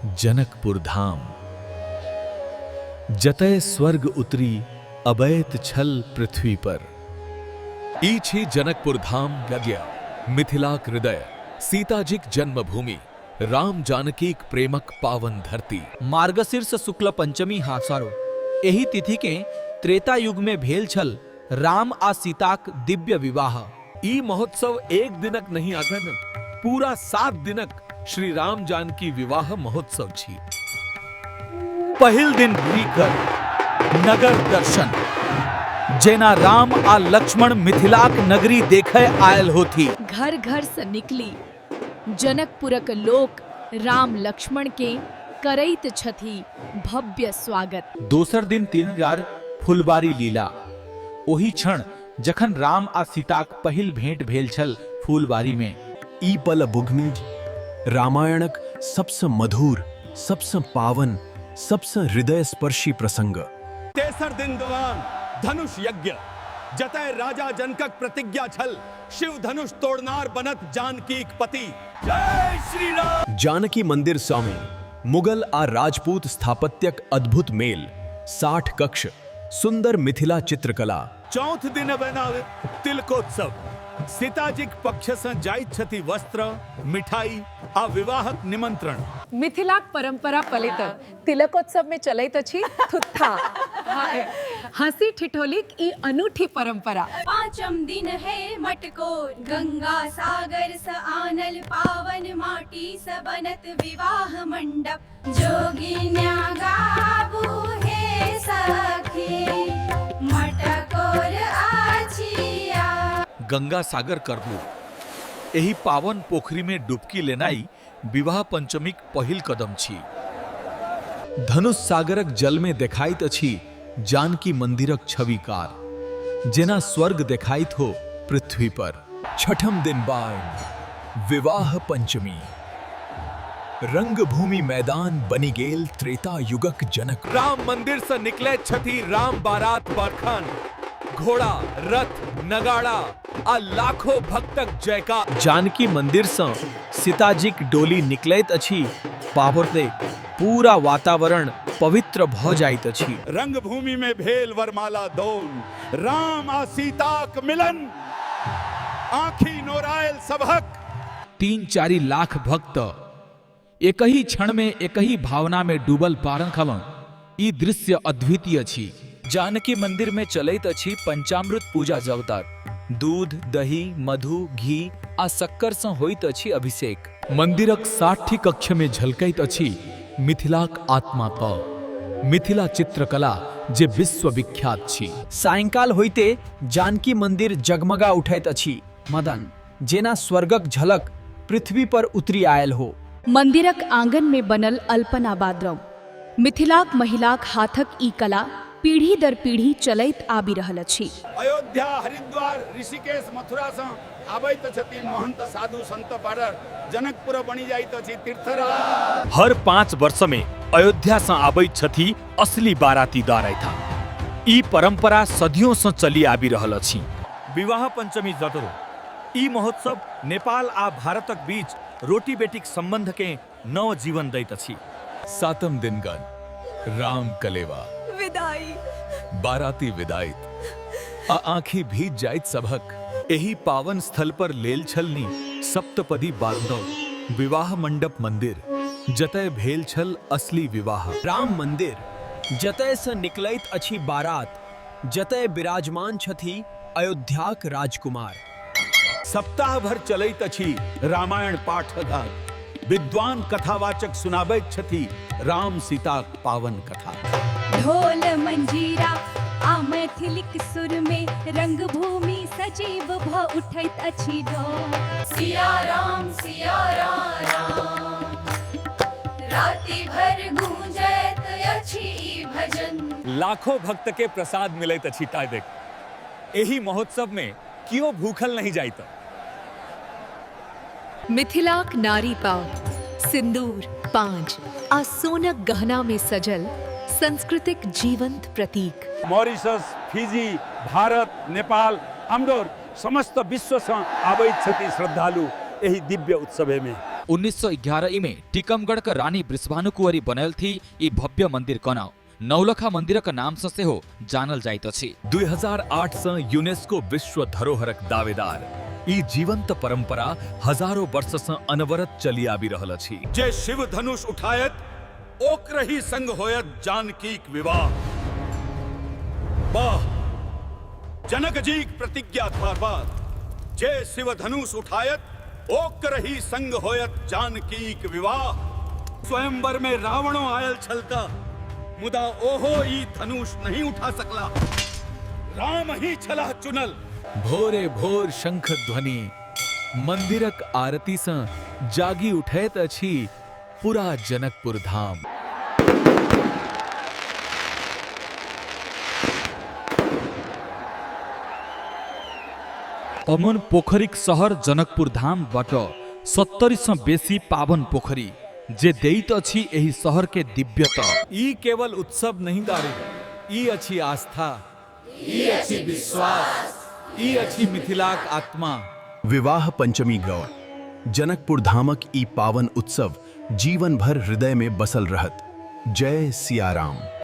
जनकपुर धाम जतय स्वर्ग उतरी अबैत छल पृथ्वी पर। ई छी जनकपुर धाम यज्ञ मिथिलाक हृदय सीताजीक जन्मभूमि राम जानकीक प्रेमक पावन धरती। मार्गशीर्ष शुक्ल पंचमी हासारो एही तिथि के त्रेता युग में भेल छल राम आ सीताक दिव्य विवाह। ई महोत्सव एक दिनक नहीं आगन पूरा 7 दिनक श्री राम जानकी विवाह महोत्सव छी। पहिल दिन भीकर नगर दर्शन जेना राम आ लक्ष्मण मिथिलाक नगरी देखे आयल होती। घर घर से निकली जनकपुरक लोक राम लक्ष्मण के करैत छथि भव्य स्वागत। दोसर दिन 3000 फुलबारी लीला ओही क्षण जखन राम आ सीताक पहिल भेंट भेल छल फूलबारी में। ई पल बुघनी रामायणक सबसे मधुर, सबसे पावन, सबसे हृदय स्पर्शी प्रसंग। तेसर दिन दौरान धनुष यज्ञ जतय राजा जनकक प्रतिज्ञा छल शिव धनुष तोड़नार बनत जानकीक पति। जय श्री राम। जानकी मंदिर स्वामी मुगल आ राजपूत स्थापत्यक अद्भुत मेल, 60 कक्ष, सुंदर मिथिला चित्रकला। चौथ दिन बनावित तिलकोत्सव सीताजीक पक्ष से जाइत छथि वस्त्र, मिठाई आ विवाहक निमंत्रण। मिथिलाक परंपरा पलित तिलकोत्सव में चलैत अछि थुत्था। हंसी ठिठोलीक ई अनूठी परंपरा। पांचम दिन है मटकोर गंगा सागर स आनल पावन माटी स बनत विवाह मंडप। जोगिन्या गाबू हे सखी मटकोर आछिया। गंगा सागर करलू एही पावन पोखरी में डुबकी लेनाई विवाह पंचमीक पहिल कदम छी। धनुष सागरक जल में देखाइत अछि जानकी मंदिरक छविकार जेना स्वर्ग देखाइत हो पृथ्वी पर। छठम दिन बाद विवाह पंचमी रंगभूमि मैदान बनी गेल त्रेता युगक जनक। राम मंदिर से निकले छथि राम बारात बरखन घोड़ा रथ नगाड़ा आ लाखों भक्तक जयकार। जानकी मंदिर से सीताजीक डोली निकलैत अछि पावरते पूरा वातावरण पवित्र भ जाइत अछि। रंगभूमि में भेल वरमाला दौन राम आ सीताक मिलन आँखी नोरायल सभक। 3-4 लाख भक्त एक ही क्षण में एक ही भावना में डूबल पारन खवन। ई दृश्य अद्वितीय अछि। जानकी मंदिर में चलैत अछि पंचामृत पूजा जवतार। दूध दही मधु घी आ शक्कर से होइत अछि अभिषेक। मंदिरक 60 कक्ष में झलकैत अछि मिथिलाक आत्मा क मिथिला चित्रकला जे विश्व विख्यात छी। सायंकाल होइते जानकी मंदिर जगमगा उठैत अछि मदन जेना स्वर्गक झलक पृथ्वी पर उतरी आयल हो। मंदिरक आंगन में बनल अल्पना बाद्रम मिथिलाक महिलाक हाथक ई कला पीढ़ी दर पीढ़ी चलैत आबि रहल अछि। अयोध्या हरिद्वार ऋषिकेश मथुरा से आबैत छथि महंत साधु संत पारर जनकपुर बनी जाइत अछि तीर्थराज। हर 5 वर्ष में अयोध्या से आबैत छथि असली बाराती दारैथा। ई परंपरा सदियों से चली आबि रहल अछि। विवाह पंचमी जतरो ई महोत्सव नेपाल आ भारतक बीच रोटी बेटीक संबंध के नव जीवन दैत अछि। 7म दिन गन राम कलेवा विदाई बाराती विदाइत आ आंखी भीज जाइत सबक। एही पावन स्थल पर लेल छलनी सप्तपदी बांधव विवाह मंडप मंदिर जतय भेल छल असली विवाह। राम मंदिर जतय से निकलैत अछि बारात, जतय विराजमान छथि अयोध्याक राजकुमार। सप्ताह भर चलैत अछि रामायण पाठगार। विद्वान कथावाचक सुनाबैत छथि राम सीताक पावन कथा। ढोल मंजीरा आ मैथिलिक सुर में रंगभूमि सजीव भ उठैत अछि ढोल। सिया राम राति भर गूंजैत अछि ई भजन। लाखों भक्त के प्रसाद मिलैत अछि ताबेक। एही महोत्सव में कियो भूखल नहीं जाइत। मिथिलाक नारी पाव सिंदूर पांच आ सोनक गहना में सजल सांस्कृतिक जीवंत प्रतीक। मॉरिशस, फिजी, भारत, नेपाल, अमरोर समस्त विश्व से आबैत छथि श्रद्धालु एही दिव्य उत्सव में। 1911 में टीकमगढ़ का रानी वृषभानु कुंवरी बनल थी ई भव्य मंदिर कना नौलखा मंदिर का नाम से हो जानल जाइत अछि। 2008 से यूनेस्को विश्व धरोहरक दावेदार ई जीवंत परंपरा हजारों वर्ष से अनवरत चली आबि रहल अछि। जे शिव धनुष उठायत ओकरही संग होयत जानकीक विवाह। वाह जनक जी प्रतिज्ञा थारबाद जे शिव धनुष उठायत ओकरही संग होयत जानकीक विवाह। स्वयंवर में रावणों आयल छलता मुदा ओहो ई धनुष नहीं उठा सकला। राम ही छला चुनल। भोरे भोर शंख ध्वनि मंदिरक आरती से जागी उठैत अछि पूरा जनकपुर धाम। अमन पोखरीक शहर जनकपुर धाम बाट 70 से बेसी पावन पोखरी जे दैत अछि एही शहर के दिव्यता। ई केवल उत्सव नहीं दारी, ई अच्छी आस्था, ई अच्छी विश्वास, ई अच्छी मिथिलाक आत्मा। विवाह पंचमी गौर जनकपुर धामक ई पावन उत्सव जीवन भर हृदय में बसल रहत। जय सिया राम।